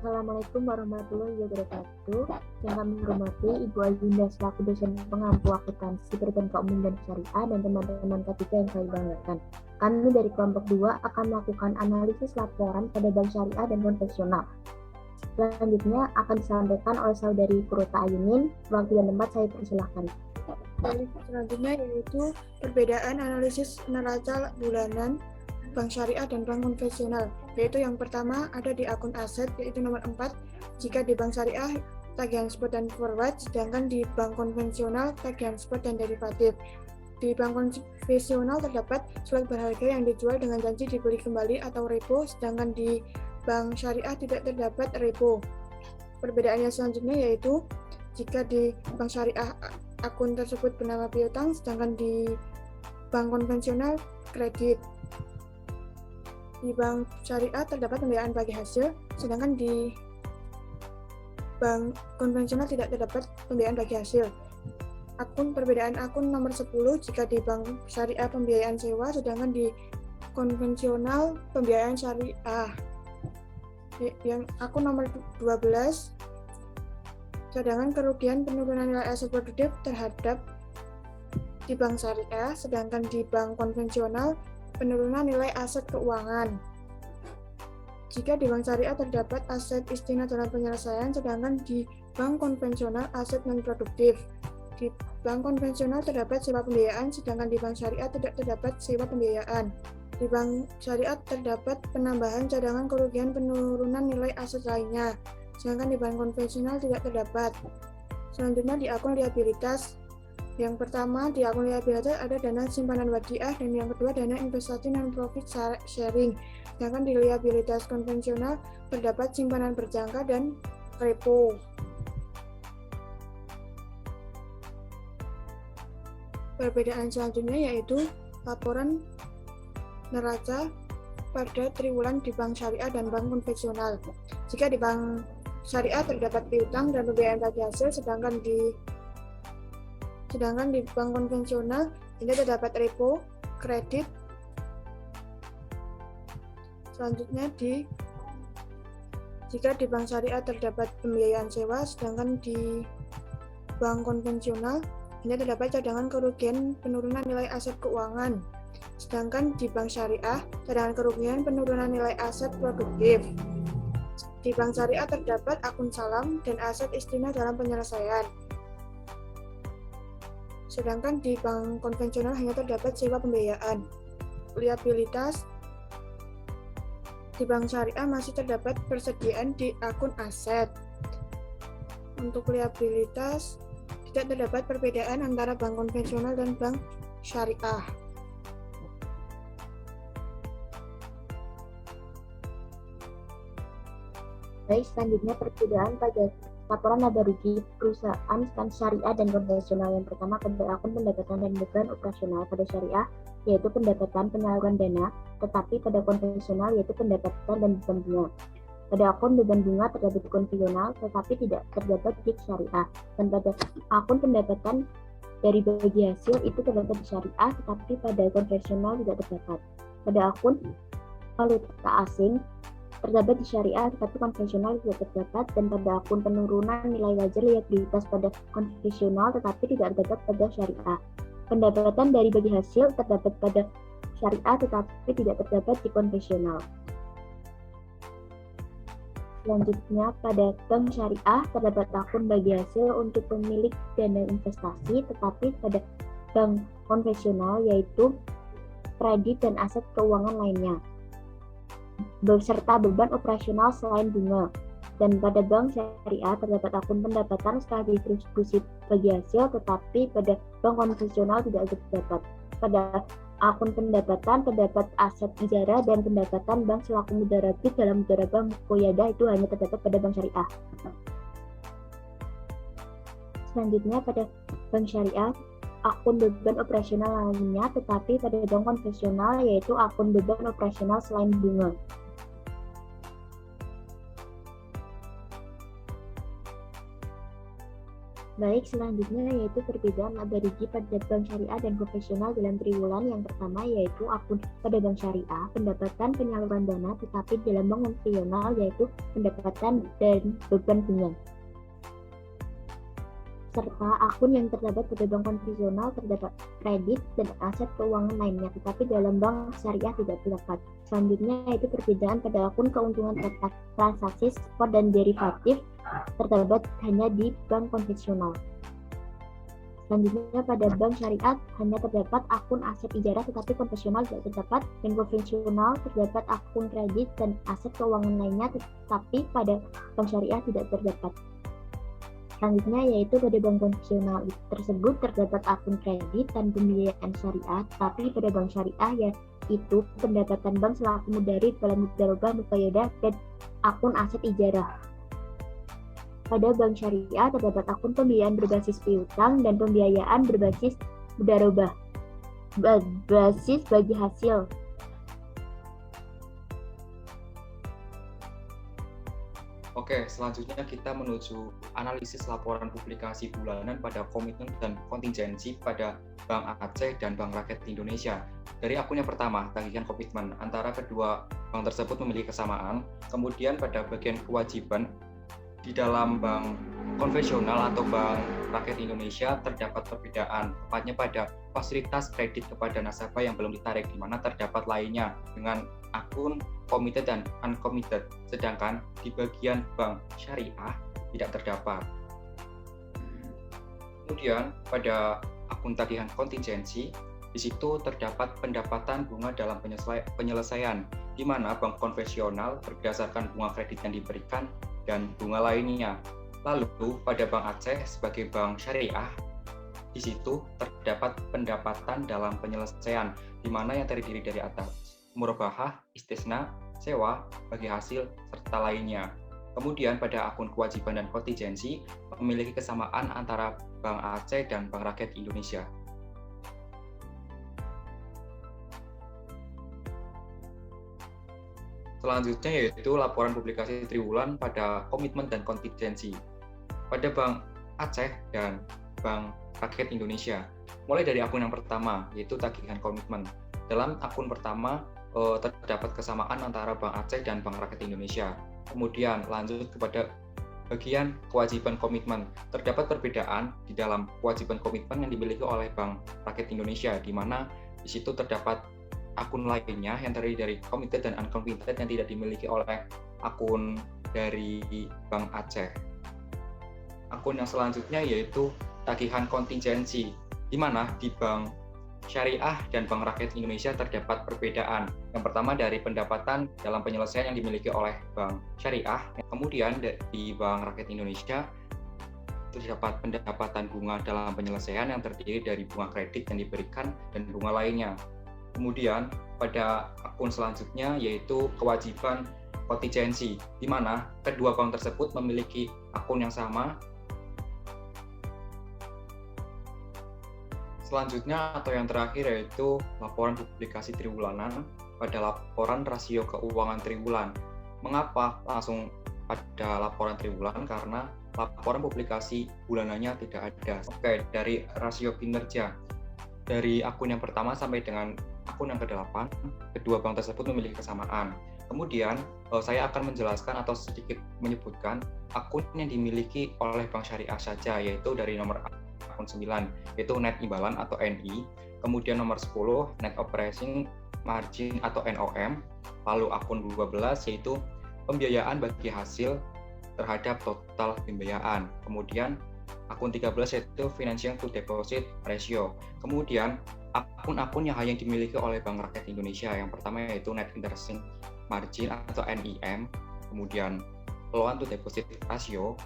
Assalamualaikum warahmatullahi wabarakatuh. Yang kami hormati Ibu Azinda selaku dosen pengampu akuntansi Perbankan Umum dan Syariah dan teman-teman K3 yang saya banggakan. Kami dari kelompok 2 akan melakukan analisis laporan pada bank syariah dan konvensional. Selanjutnya akan disampaikan oleh saudari Purwota Ayunin. Waktu dan tempat saya persilahkan. Selanjutnya yaitu perbedaan analisis neraca bulanan bank syariah dan bank konvensional, yaitu yang pertama ada di akun aset, yaitu nomor 4, jika di bank syariah tagihan spot dan forward, sedangkan di bank konvensional tagihan spot dan derivatif. Di bank konvensional terdapat surat berharga yang dijual dengan janji dibeli kembali atau repo, sedangkan di bank syariah tidak terdapat repo. Perbedaannya selanjutnya yaitu jika di bank syariah akun tersebut bernama piutang, sedangkan di bank konvensional kredit. Di bank syariah terdapat pembiayaan bagi hasil, sedangkan di bank konvensional tidak terdapat pembiayaan bagi hasil. Perbedaan akun nomor 10, jika di bank syariah pembiayaan sewa, sedangkan di konvensional pembiayaan syariah. Yang akun nomor 12, cadangan kerugian penurunan nilai aset produktif terhadap di bank syariah, sedangkan di bank konvensional penurunan nilai aset keuangan. Jika di bank syariah terdapat aset istimewah dalam penyelesaian, sedangkan di bank konvensional aset non-produktif. Di bank konvensional terdapat sewa pembiayaan, sedangkan di bank syariah tidak terdapat sewa pembiayaan. Di bank syariah terdapat penambahan cadangan kerugian penurunan nilai aset lainnya, sedangkan di bank konvensional tidak terdapat. Selanjutnya di akun liabilitas. Yang pertama, di akun liabilitas ada dana simpanan wadiah, dan yang kedua dana investasi non-profit sharing. Sedangkan di liabilitas konvensional terdapat simpanan berjangka dan repo. Perbedaan selanjutnya yaitu laporan neraca pada triwulan di bank syariah dan bank konvensional. Jika di bank syariah terdapat piutang dan pembiayaan bagi hasil, sedangkan di bank konvensional ini terdapat repo, kredit. Selanjutnya jika di bank syariah terdapat pembiayaan sewa, sedangkan di bank konvensional ini terdapat cadangan kerugian penurunan nilai aset keuangan. Sedangkan di bank syariah cadangan kerugian penurunan nilai aset produktif. Di bank syariah terdapat akun salam dan aset istimewah dalam penyelesaian. Sedangkan di bank konvensional hanya terdapat sewa pembiayaan. Liabilitas. Di bank syariah masih terdapat persediaan di akun aset. Untuk liabilitas, tidak terdapat perbedaan antara bank konvensional dan bank syariah. Baik, selanjutnya perbedaan pada laporan laba rugi perusahaan syariah dan konvensional. Yang pertama, pada akun pendapatan dan beban operasional pada syariah, yaitu pendapatan penyaluran dana, tetapi pada konvensional yaitu pendapatan dan beban bunga. Pada akun beban bunga terdapat di konvensional, tetapi tidak terdapat di syariah. Dan pada akun pendapatan dari bagi hasil itu terdapat di syariah, tetapi pada konvensional tidak terdapat. Pada akun valuta asing terdapat di syariah tetapi konvensional tidak terdapat, dan pada akun penurunan nilai wajar liabilitas pada konvensional tetapi tidak terdapat pada syariah. Pendapatan dari bagi hasil terdapat pada syariah tetapi tidak terdapat di konvensional. Selanjutnya, pada bank syariah terdapat akun bagi hasil untuk pemilik dana investasi, tetapi pada bank konvensional yaitu kredit dan aset keuangan lainnya, beserta beban operasional selain bunga. Dan pada bank syariah terdapat akun pendapatan setelah didistribusi bagi hasil, tetapi pada bank konvensional tidak terdapat. Pada akun pendapatan terdapat aset ijara dan pendapatan bank selaku mudarabit dalam mudarabah muqayadah, itu hanya terdapat pada bank syariah. Selanjutnya, pada bank syariah akun beban operasional lainnya, tetapi pada bank konvensional yaitu akun beban operasional selain bunga. Baik, selanjutnya yaitu perbedaan laba rugi pada bank syariah dan konvensional dalam triwulan. Yang pertama yaitu akun pada bank syariah, pendapatan penyaluran dana, tetapi dalam bank konvensional yaitu pendapatan dan beban bunga. Serta akun yang terdapat pada bank konvensional terdapat kredit dan aset keuangan lainnya, tetapi dalam bank syariah tidak terdapat. Selanjutnya yaitu perbedaan pada akun keuntungan transaksi spot dan derivatif terdapat hanya di bank konvensional. Selanjutnya pada bank syariah hanya terdapat akun aset ijarah tetapi konvensional tidak terdapat, dan konvensional terdapat akun kredit dan aset keuangan lainnya tetapi pada bank syariah tidak terdapat. Selanjutnya yaitu pada bank konvensional tersebut terdapat akun kredit dan pembiayaan syariah, tapi pada bank syariah yaitu pendapatan bank selaku mudarib dalam mudharabah muqayyadah dan akun aset ijarah. Pada bank syariah terdapat akun pembiayaan berbasis piutang dan pembiayaan berbasis mudharabah berbasis bagi hasil. Oke, selanjutnya kita menuju analisis laporan publikasi bulanan pada komitmen dan kontingensi pada Bank Aceh dan Bank Rakyat Indonesia. Dari akun yang pertama, tagihan komitmen, antara kedua bank tersebut memiliki kesamaan. Kemudian pada bagian kewajiban, di dalam bank konvensional atau Bank Rakyat Indonesia terdapat perbedaan, tepatnya pada fasilitas kredit kepada nasabah yang belum ditarik, di mana terdapat lainnya dengan akun committed dan uncommitted, sedangkan di bagian bank syariah tidak terdapat. Kemudian pada akun tagihan kontingensi, di situ terdapat pendapatan bunga dalam penyelesaian, di mana bank konvensional berdasarkan bunga kredit yang diberikan dan bunga lainnya. Lalu pada Bank Aceh sebagai bank syariah, di situ terdapat pendapatan dalam penyelesaian, di mana yang terdiri dari atas murabahah, istisna, sewa, bagi hasil, serta lainnya. Kemudian pada akun kewajiban dan kontingensi memiliki kesamaan antara Bank Aceh dan Bank Rakyat Indonesia. Selanjutnya yaitu laporan publikasi triwulan pada komitmen dan kontingensi pada Bank Aceh dan Bank Rakyat Indonesia. Mulai dari akun yang pertama yaitu tagihan komitmen. Dalam akun pertama terdapat kesamaan antara Bank Aceh dan Bank Rakyat Indonesia. Kemudian lanjut kepada bagian kewajiban komitmen. Terdapat perbedaan di dalam kewajiban komitmen yang dimiliki oleh Bank Rakyat Indonesia, di mana di situ terdapat akun lainnya yang terdiri dari committed dan uncommitted yang tidak dimiliki oleh akun dari Bank Aceh. Akun yang selanjutnya yaitu tagihan kontingensi, di mana di Bank Syariah dan Bank Rakyat Indonesia terdapat perbedaan. Yang pertama dari pendapatan dalam penyelesaian yang dimiliki oleh Bank Syariah, kemudian di Bank Rakyat Indonesia terdapat pendapatan bunga dalam penyelesaian yang terdiri dari bunga kredit yang diberikan dan bunga lainnya. Kemudian pada akun selanjutnya yaitu kewajiban kontingensi, di mana kedua bank tersebut memiliki akun yang sama. Selanjutnya atau yang terakhir yaitu laporan publikasi triwulanan pada laporan rasio keuangan triwulan. Mengapa langsung pada laporan triwulan? Karena laporan publikasi bulanannya tidak ada. Oke, dari rasio kinerja. Dari akun yang pertama sampai dengan akun yang ke-8, kedua bank tersebut memiliki kesamaan. Kemudian, saya akan menjelaskan atau sedikit menyebutkan akun yang dimiliki oleh Bank Syariah saja, yaitu dari nomor akun 9, yaitu net imbalan atau NI, kemudian nomor 10, net operating margin atau NOM, lalu akun 12, yaitu pembiayaan bagi hasil terhadap total pembiayaan. Kemudian, akun 13 yaitu financial to deposit ratio. Kemudian akun-akun yang hanya dimiliki oleh Bank Rakyat Indonesia, yang pertama yaitu net interest margin atau NIM, kemudian loan to deposit ratio,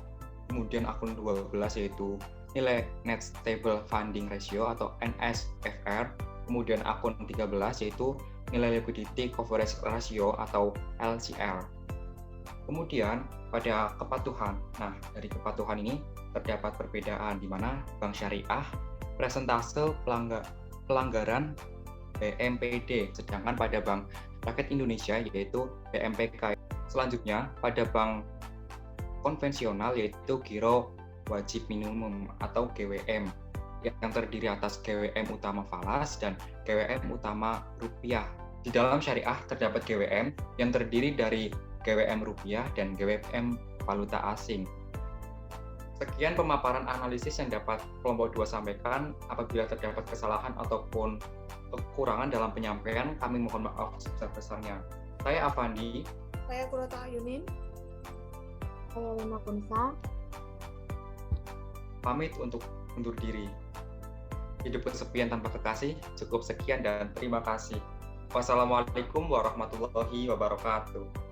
kemudian akun 12 yaitu nilai net stable funding ratio atau NSFR, kemudian akun 13 yaitu nilai liquidity coverage ratio atau LCR. Kemudian pada kepatuhan, nah dari kepatuhan ini terdapat perbedaan di mana Bank Syariah presentase pelanggaran BMPD, sedangkan pada Bank Rakyat Indonesia yaitu BMPK. Selanjutnya pada bank konvensional yaitu giro wajib minimum atau GWM yang terdiri atas GWM utama falas dan GWM utama rupiah. Di dalam syariah terdapat GWM yang terdiri dari GWM rupiah dan GWM valuta asing. Sekian pemaparan analisis yang dapat kelompok 2 sampaikan. Apabila terdapat kesalahan ataupun kekurangan dalam penyampaian, kami mohon maaf sebesar-besarnya. Saya Avandi. Saya Kurota Yunin. Saya Lina Kunsa. Pamit untuk undur diri. Hidup kesepian tanpa kekasih. Cukup sekian dan terima kasih. Wassalamualaikum warahmatullahi wabarakatuh.